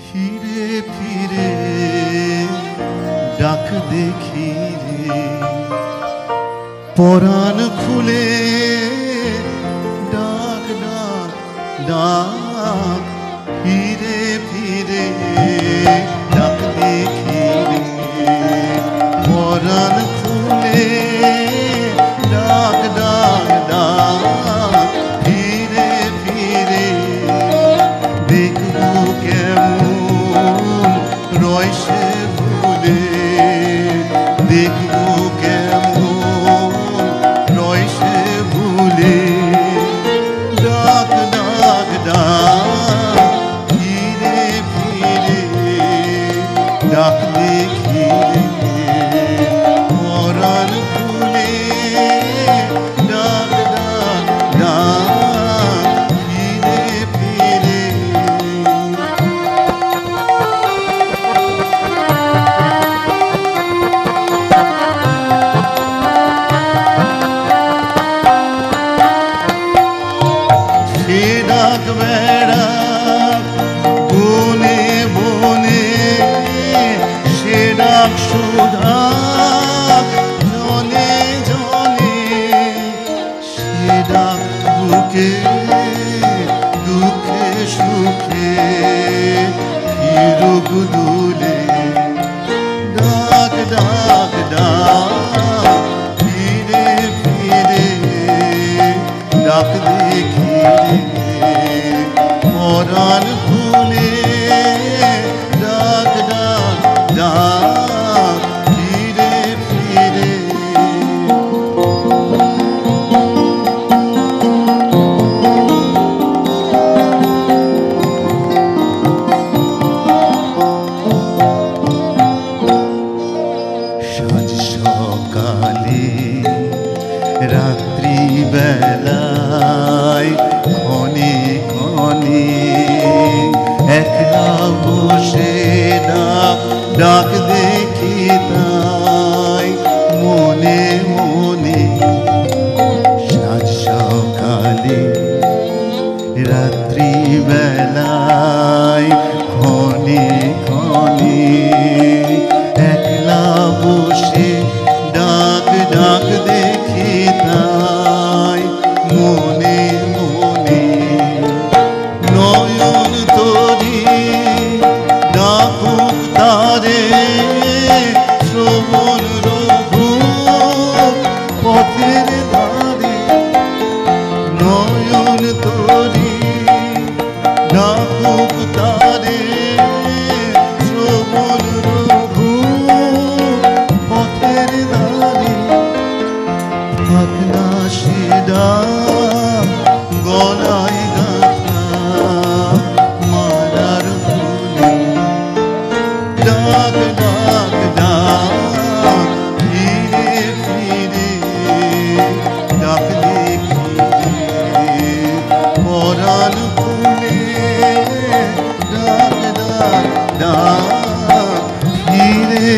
ফিরে ফিরে ডাক দেখি রে, পরাণ খুলে ডাক ডাক ডাক, ফিরে ফিরে ডাক দেখি রে, পরাণ খুলে ডাক ডাক ডাক, ফিরে ফিরে দেখবো কেমন রয় সে ভুলে, দেখবো কেমন রয় সে ভুলে, ডাক ডাক ডাক, ফিরে ফিরে ডাক দেখি রে, পরাণ খুলে ডাক ডাক ডাক, ফিরে ফিরে। সে ডাক বেড়াক বনে বনে, সে ডাক সুধাক জলে জলে, সে ডাক বুকে দুঃখে সুখে হিরুক দুলে, ডাক ডাক ডাক, ফিরে ফিরে ডাক দেখি রে, পরাণ খুলে ডাক ডাক ডাক, ফিরে ফিরে। সাজ সকালে রাত্রি বেলায় ক্ষণে ক্ষণে একলা বসে ডাক ডাক দেখি তাই মনে মনে, সাজ সকালে রাত্রি বেলায় ক্ষণে ক্ষণে একলা বসে ডাক ডাক দেখি তাই মনে মনে, নয়ন তরি ডাকুক তারে শ্রবণ রঘু পথের ধারে, নয়ন তরি ডাকুক তারে শ্রবণ রঘু পথের ধারে, ভাগনা সে ডাক গলায় গাথা মালার ফুলে, ডাক ডাক ডাক, ফিরে ফিরে ডাক দেখি রে, পরাণ খুলে ডাক ডাক ডাক, ফিরে